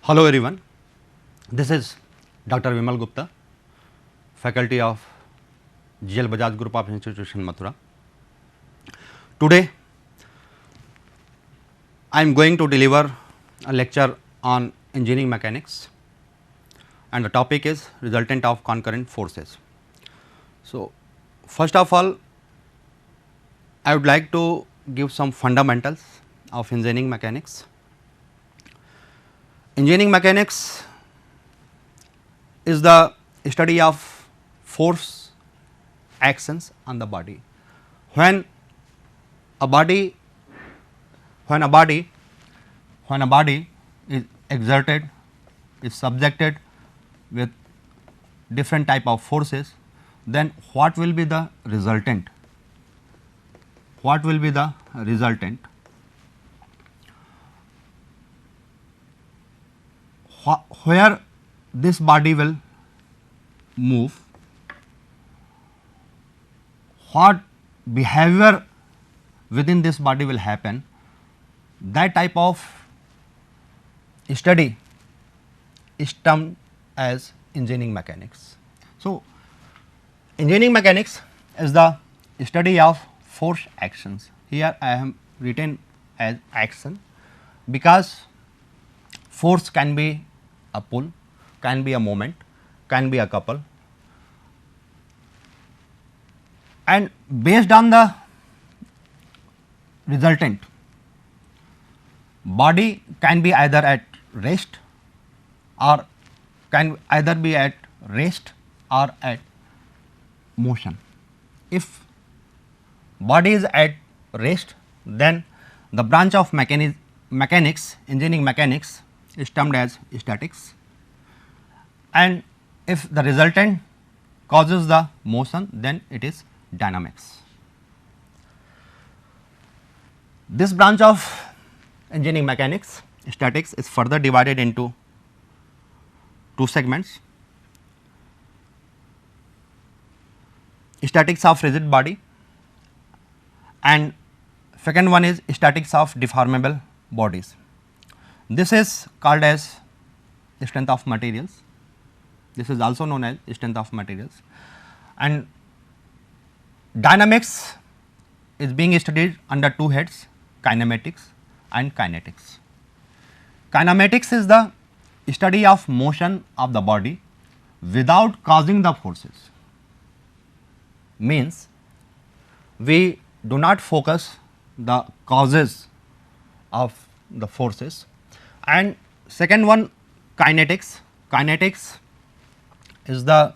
Hello everyone, this is Dr. Vimal Gupta, faculty of GL Bajaj Group of Institution Mathura. Today I am going to deliver a lecture on engineering mechanics and the topic is resultant of concurrent forces. So, first of all I would like to give some fundamentals of engineering mechanics. Engineering mechanics is the study of force actions on the body. When a body is exerted, is subjected with different type of forces, then what will be the resultant? What will be the resultant? Where this body will move, what behavior within this body will happen, that type of study is termed as engineering mechanics. So, engineering mechanics is the study of force actions. Here I have written as action because force can be a pull, can be a moment, can be a couple, and based on the resultant, body can be either at rest or can either be at rest or at motion. If body is at rest, then the branch of mechanics, engineering mechanics is termed as statics, and if the resultant causes the motion, then it is dynamics. This branch of engineering mechanics, statics, is further divided into two segments: statics of rigid body and second one is statics of deformable bodies. This is called as strength of materials. This is also known as strength of materials, and dynamics is being studied under two heads: kinematics and kinetics. Kinematics is the study of motion of the body without causing the forces. Means we do not focus the causes of the forces. And second one, kinetics. Kinetics is the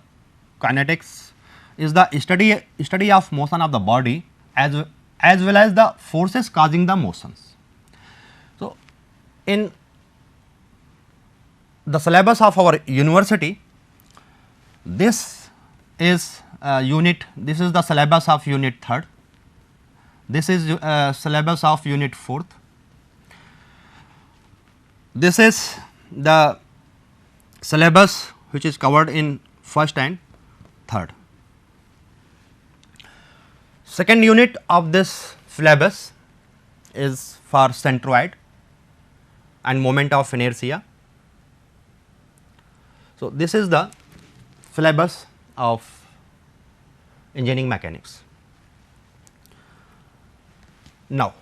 study of motion of the body as well as the forces causing the motions. So, in the syllabus of our university, this is this is the syllabus of unit 3rd, this is syllabus of unit 4th, this is the syllabus which is covered in 1st and 3rd. Second unit of this syllabus is for centroid and moment of inertia. So, this is the syllabus of engineering mechanics. Now,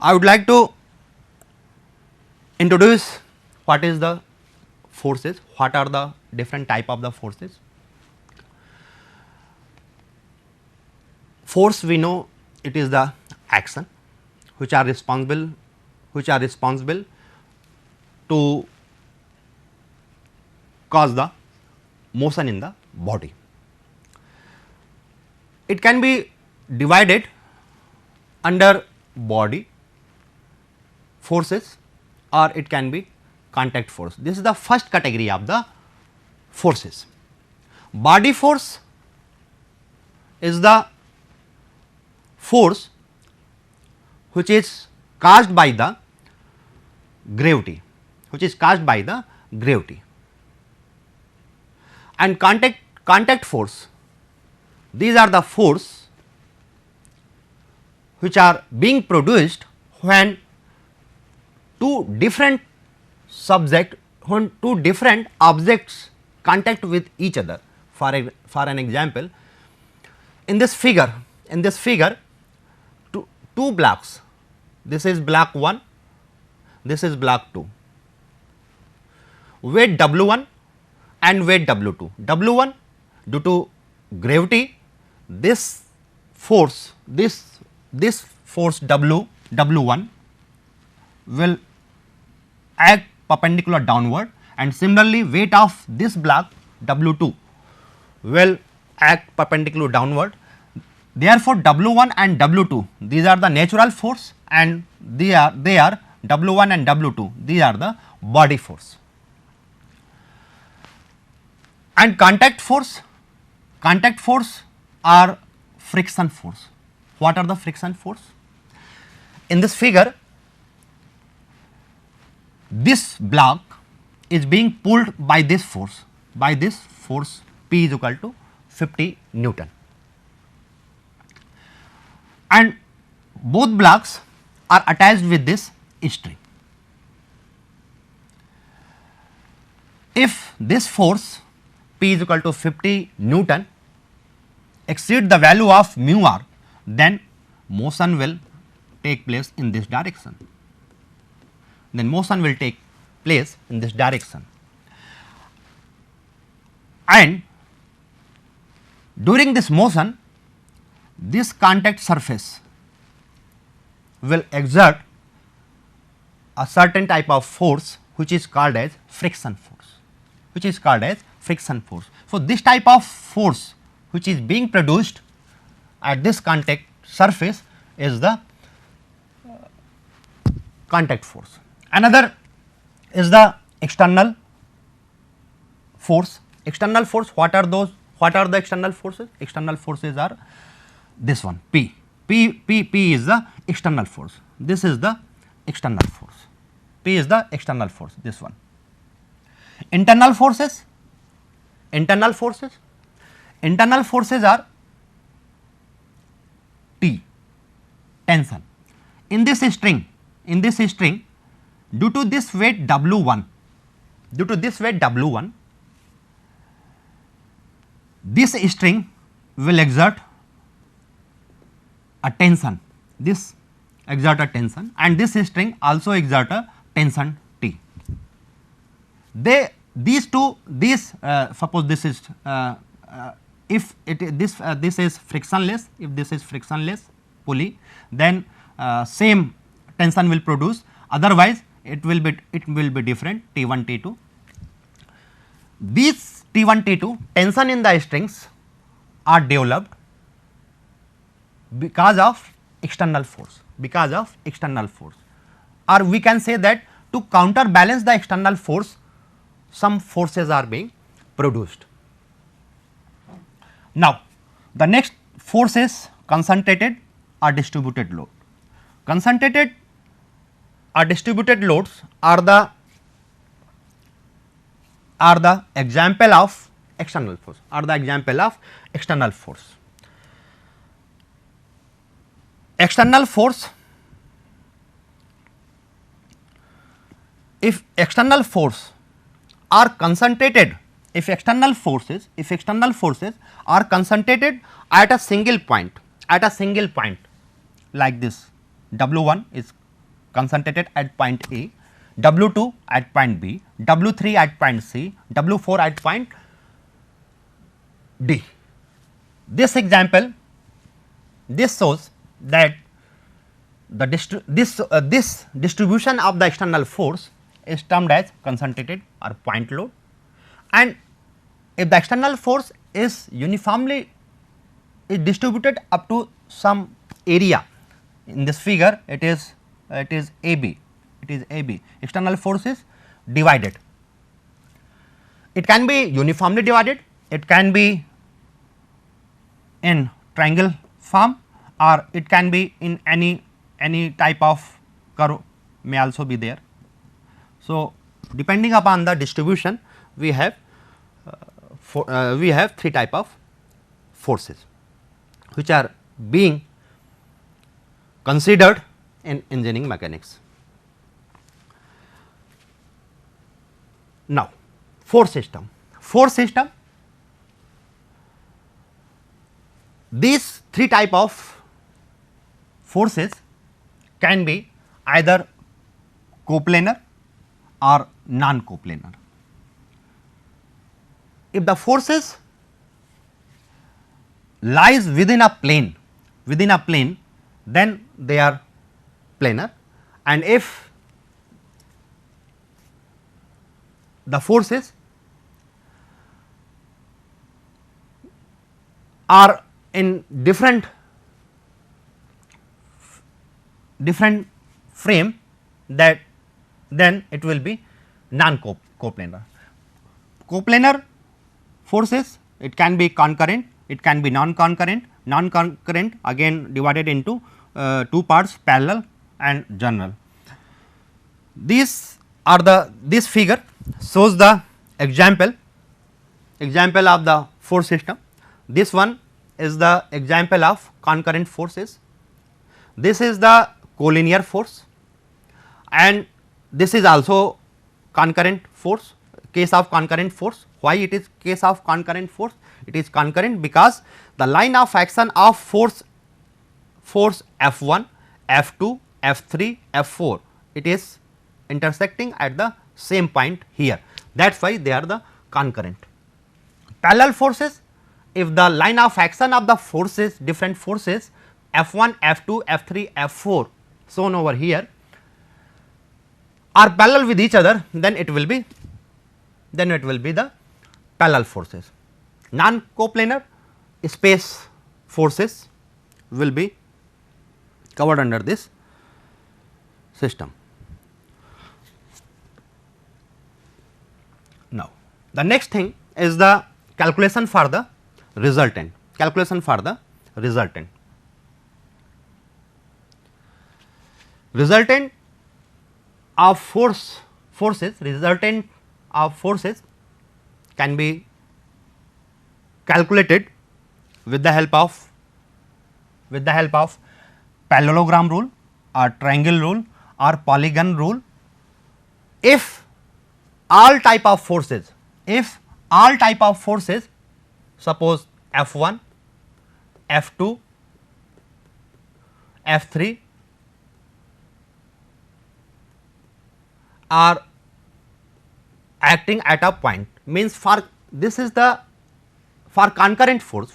I would like to introduce what is the forces, what are the different type of the forces. Force, we know it is the action which are responsible to cause the motion in the body. It can be divided under body forces or it can be contact force. This is the first category of the forces. Body force is the force which is caused by the gravity, and contact force, these are the force which are being produced when two different subject, when two different objects contact with each other. For an example, in this figure, two blocks, this is block 1, this is block 2, weight W1 and weight W2. W1, due to gravity, this force, this force W1 will act perpendicular downward, and similarly weight of this block W2 will act perpendicular downward. Therefore, W1 and W2, these are the natural force, and they are W1 and W2, these are the body force. And contact force are friction force. What are the friction force? In this figure, this block is being pulled by this force, P is equal to 50 Newton, and both blocks are attached with this string. If this force P is equal to 50 Newton exceed the value of mu r, then motion will take place in this direction. And during this motion, this contact surface will exert a certain type of force which is called as friction force. So, this type of force which is being produced at this contact surface is the contact force. Another is the external force. What are those? What are the external forces? External forces are this one, P is the external force. This is the external force. P is the external force, this one. Internal forces are T, tension. In this string, due to this weight W1, this string will exert a tension, and this string also exert a tension T. Suppose this is if this is frictionless, pulley, then same tension will produce, otherwise it will be different, T1, T2. These T1, T2 tension in the strings are developed because of external force, or we can say that to counterbalance the external force, some forces are being produced. Now, the next force is concentrated or distributed load. Concentrated or distributed loads are the example of external force, External force, if external force are concentrated, if external forces are concentrated at a single point, like this, W1 is concentrated at point A, W2 at point B, W3 at point C, W4 at point D. This example, this shows that this distribution of the external force is termed as concentrated or point load, and if the external force is uniformly distributed up to some area, in this figure it is AB, external force is divided. It can be uniformly divided, it can be in triangle form, or it can be in any type of curve may also be there. So, depending upon the distribution, we have three type of forces which are being considered in engineering mechanics. Now, force system. Force system, these three type of forces can be either coplanar or non-coplanar. If the forces lies within a plane, then they are planar, and if the forces are in different frame, that then it will be non-coplanar. Coplanar forces, it can be concurrent, it can be non-concurrent. Non-concurrent again divided into two parts, parallel and general. These are this figure shows the example of the force system. This one is the example of concurrent forces. This is the collinear force, and this is also concurrent force, case of concurrent force. Why it is case of concurrent force? It is concurrent because the line of action of force F1, F2, F3, F4, it is intersecting at the same point here, that is why they are the concurrent. Parallel forces, if the line of action of the forces, different forces F1, F2, F3, F4 shown over here are parallel with each other, then it will be the parallel forces. Non-coplanar space forces will be covered under this system. Now, the next thing is the calculation for the resultant. Resultant of forces can be calculated with the help of parallelogram rule or triangle rule or polygon rule. If all type of forces, suppose F1, F2, F3 are acting at a point, means for this is the for concurrent force,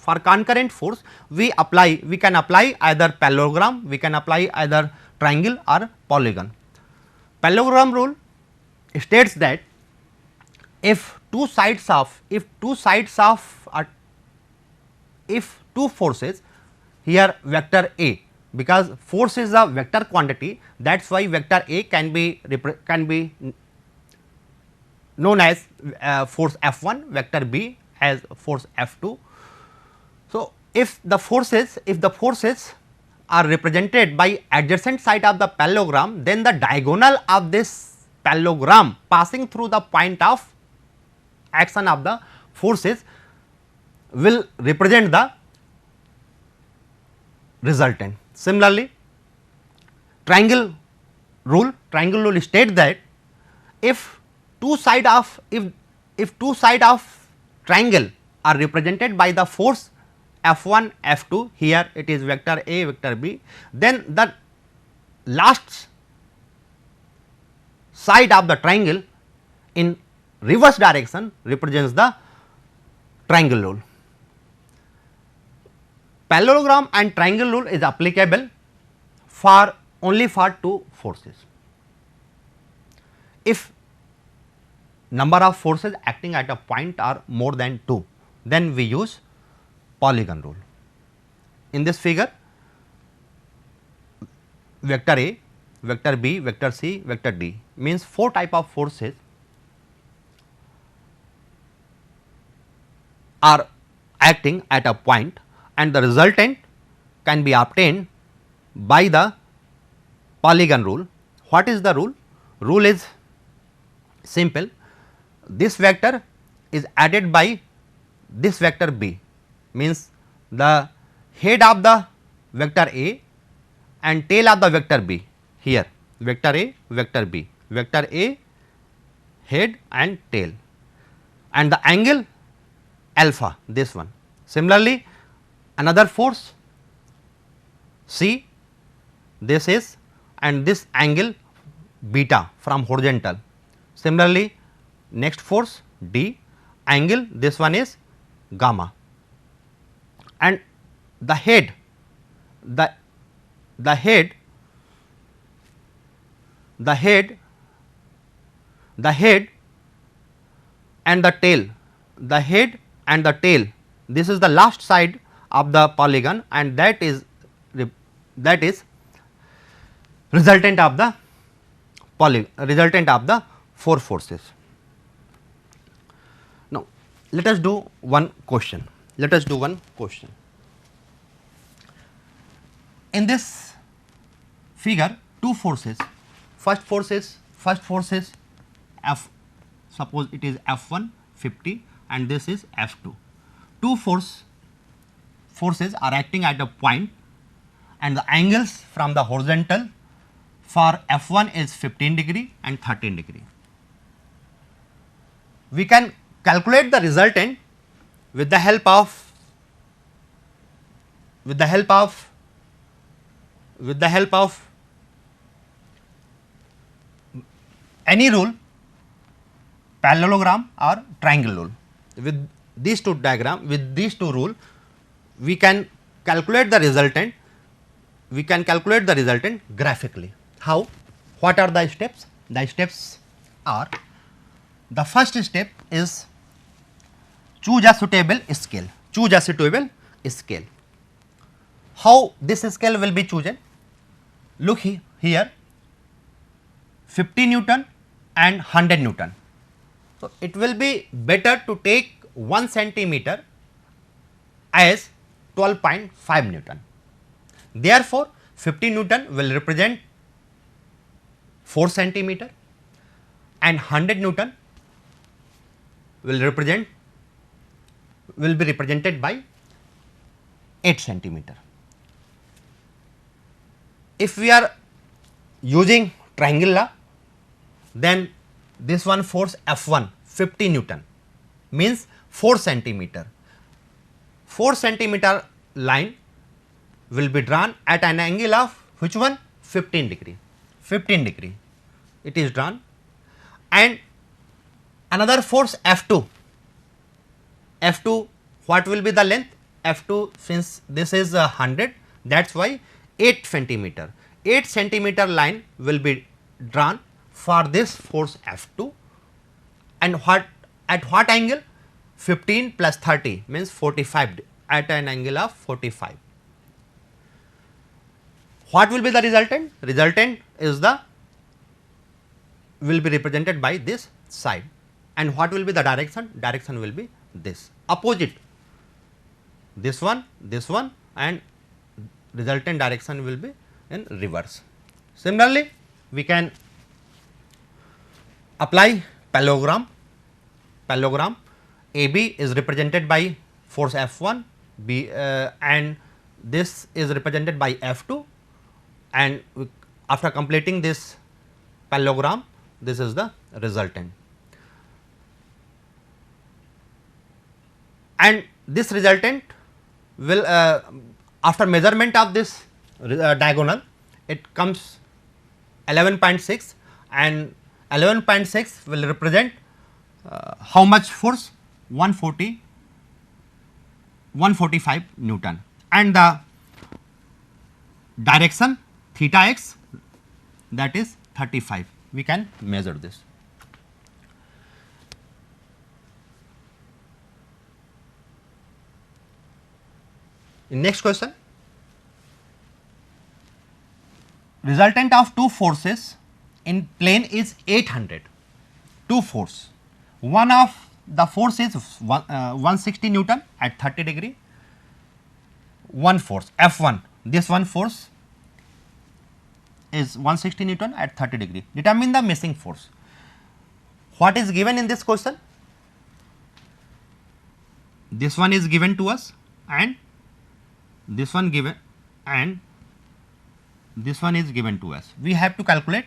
we can apply either parallelogram, we can apply either triangle or polygon. Parallelogram rule states that if two forces, here vector A, because force is a vector quantity, that is why vector A can be known as force F1, vector B as force F2. So, if the forces are represented by adjacent side of the parallelogram, then the diagonal of this parallelogram passing through the point of action of the forces will represent the resultant. Similarly, triangle rule states that if two side of triangle are represented by the force F1, F2, here it is vector A, vector B, then the last side of the triangle in reverse direction represents the triangle rule. Parallelogram and triangle rule is applicable for only for two forces. If number of forces acting at a point are more than 2, then we use polygon rule. In this figure, vector A, vector B, vector C, vector D means 4 type of forces are acting at a point, and the resultant can be obtained by the polygon rule. What is the rule? Rule is simple. This vector is added by this vector B, means the head of the vector A and tail of the vector B, here vector A, vector B, vector A head and tail, and the angle alpha, this one. Similarly, another force C, this is, and this angle beta from horizontal. Similarly, next force D, angle this one is gamma, and the head, the head and the tail, the head and the tail, this is the last side of the polygon, and that is resultant of the four forces. Now, let us do one question. In this figure, two forces. First force is F. Suppose it is F1 50 and this is F2. Two forces are acting at a point, and the angles from the horizontal for F1 is 15 degree and 13 degree. We can calculate the resultant with the help of any rule, parallelogram or triangle rule. With these two rule, we can calculate the resultant. Graphically. How? What are the steps? The steps are: the first step is choose a suitable scale. How this scale will be chosen? Look here, 50 Newton and 100 Newton. So, it will be better to take 1 centimeter as 12.5 Newton. Therefore, 50 Newton will represent 4 centimeter and 100 Newton will be represented by 8 centimeter. If we are using triangle law, then this one force F1 50 Newton means 4 centimeter. 4 centimeter line will be drawn at an angle of which one? 15 degree. It is drawn, and another force F2. What will be the length? F2, since this is 100, that is why 8 centimeter. 8 centimeter line will be drawn for this force F2, and at what angle? 15 plus 30 means 45, at an angle of 45. What will be the resultant? Resultant will be represented by this side, and what will be the direction? Direction will be this, opposite, this one, and resultant direction will be in reverse. Similarly, we can apply parallelogram. AB is represented by force F1, and this is represented by F2, and after completing this parallelogram, this is the resultant. And this resultant will, after measurement of this diagonal, it comes 11.6, and 11.6 will represent how much force? 145 Newton, and the direction theta x, that is 35. We can measure this. In next question, resultant of two forces in plane is 800. Two force. One of the force is 160 Newton at 30 degree. One force F1, this one force is 160 Newton at 30 degree. Determine the missing force. What is given in this question? This one is given to us, and this one given, and this one is given to us. We have to calculate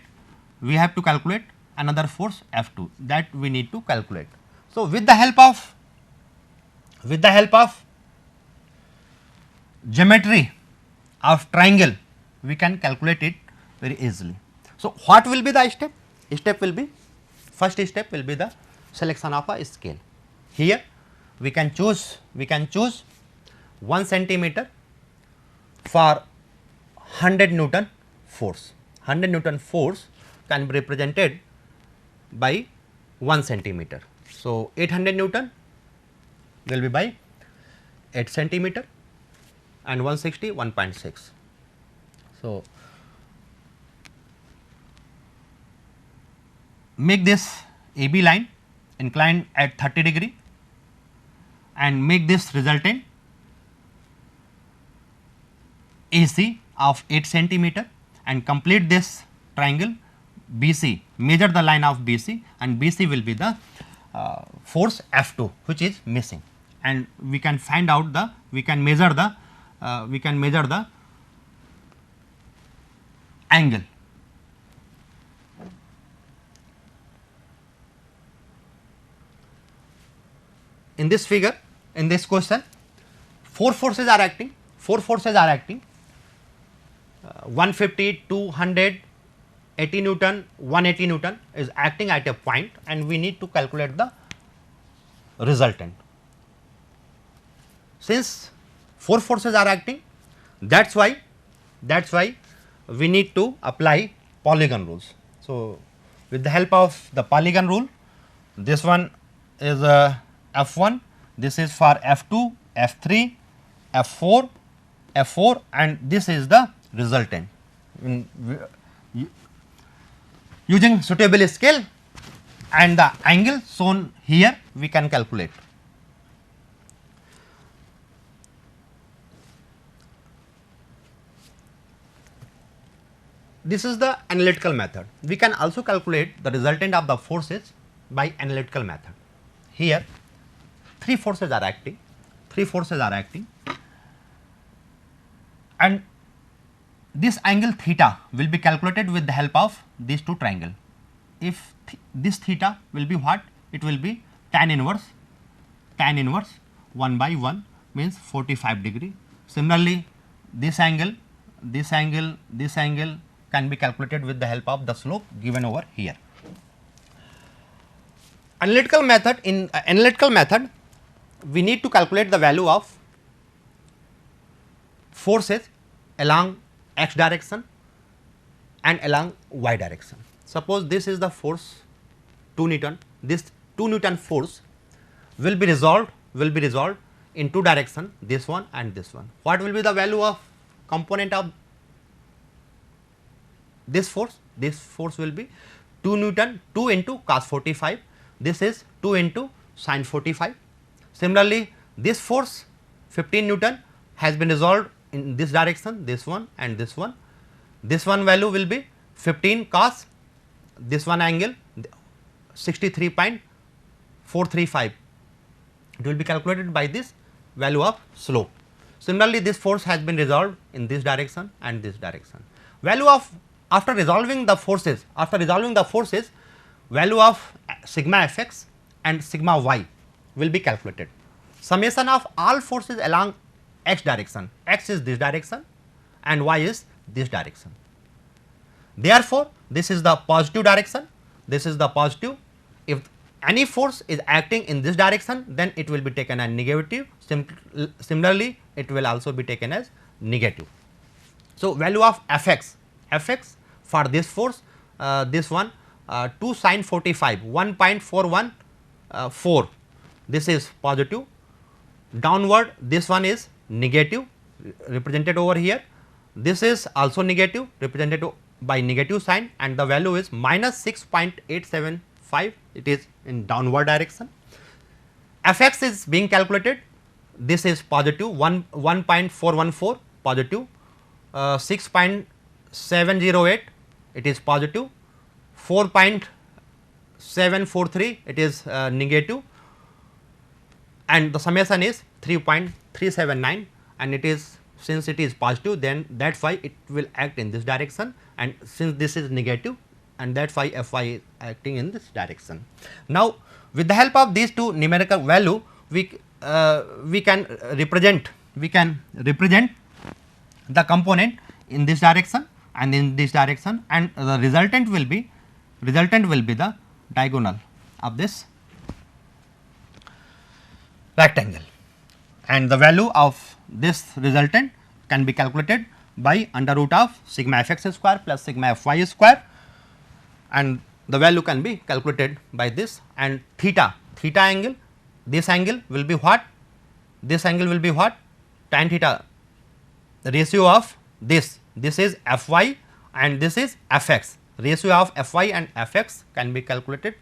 another force F2, that we need to calculate. So, with the help of geometry of triangle, we can calculate it very easily. So, what will be the step? Step will be, first step will be the selection of a scale. Here we can choose 1 centimeter for 100 Newton force. 100 Newton force can be represented by 1 centimeter. So, 800 Newton will be by 8 centimeter and 160 1.6. So, make this AB line inclined at 30 degree and make this resultant AC of 8 centimeter and complete this triangle BC, measure the line of BC, and BC will be the force F2 which is missing, and we can find out the, we can measure the angle. In this figure, in this question, 4 forces are acting, 150, 200, 80 Newton, 180 Newton is acting at a point, and we need to calculate the resultant. Since 4 forces are acting, that's why we need to apply polygon rules. So, with the help of the polygon rule, this one is F1, this is for F2, F3, F4, F4, and this is the resultant. Using suitable scale and the angle shown here, we can calculate. This is the analytical method. We can also calculate the resultant of the forces by analytical method. Here 3 forces are acting, and this angle theta will be calculated with the help of these two triangles. If this theta will be what? It will be tan inverse 1 by 1 means 45 degree. Similarly, this angle can be calculated with the help of the slope given over here. Analytical method, in analytical method, we need to calculate the value of forces along x direction and along y direction. Suppose this is the force 2 Newton, this 2 Newton force will be resolved in two directions, this one and this one. What will be the value of component of this force? This force will be 2 Newton, 2 into cos 45, this is 2 into sin 45. Similarly, this force 15 Newton has been resolved in this direction, this one and this one. This one value will be 15 cos, this one angle 63.435. It will be calculated by this value of slope. Similarly, this force has been resolved in this direction and this direction. Value of, after resolving the forces, value of sigma fx and sigma y will be calculated. Summation of all forces along x direction, x is this direction and y is this direction. Therefore, this is the positive direction, this is the positive. If any force is acting in this direction, then it will be taken as negative. Similarly, it will also be taken as negative. So, value of fx for this force, this one 2 sin 45 1.414, this is positive. Downward, this one is negative, represented over here. This is also negative, represented by negative sign, and the value is minus 6.875, it is in downward direction. Fx is being calculated, this is positive 1.414 positive, 6.708 it is positive, 4.743 it is negative, and the summation is 3.379, and it is, since it is positive, then that is why it will act in this direction, and since this is negative, and that is why Fy is acting in this direction. Now, with the help of these two numerical value, we can represent the component in this direction and in this direction, and the resultant will be the diagonal of this rectangle, and the value of this resultant can be calculated by under root of sigma f x square plus sigma f y square, and the value can be calculated by this. And theta angle, this angle will be what? This angle will be what? Tan theta, the ratio of this is f y and this is f x, ratio of f y and f x can be calculated,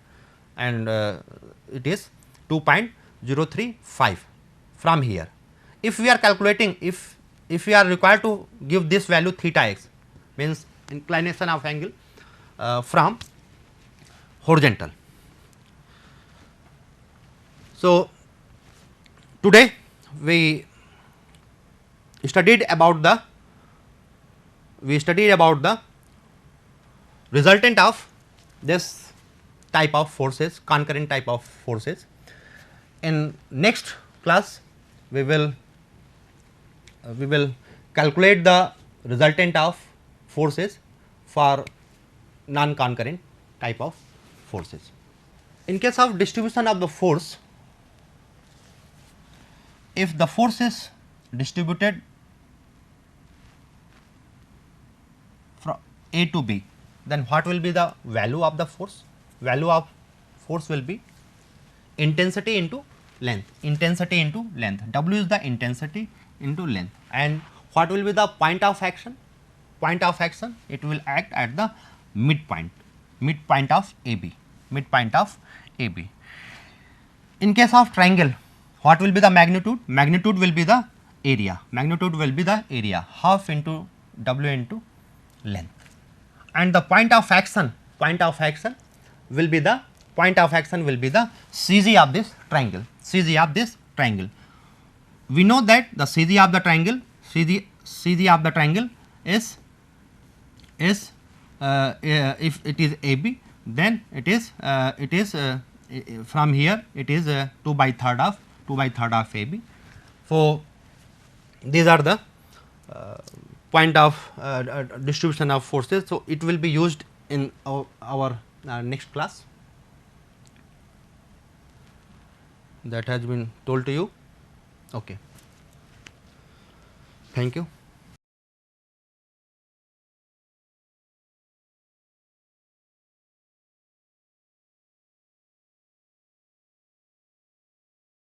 and it is 2.035 from here. If we are calculating, if we are required to give this value theta x, means inclination of angle from horizontal. So, today we studied about the resultant of this type of forces, concurrent type of forces. In next class we will calculate the resultant of forces for non concurrent type of forces. In case of distribution of the force, if the force is distributed from A to B, then what will be the value of the force? Value of force will be intensity into length, W is the intensity into length. And what will be the point of action? Point of action, it will act at the midpoint of AB, In case of triangle, what will be the magnitude? Magnitude will be the area, half into W into length. And the point of action will be the CG of this triangle. We know that the CG of the triangle is if it is AB, then it is from here it is 2 by third of AB. So, these are the point of distribution of forces. So, it will be used in our next class, that has been told to you. Okay. Thank you.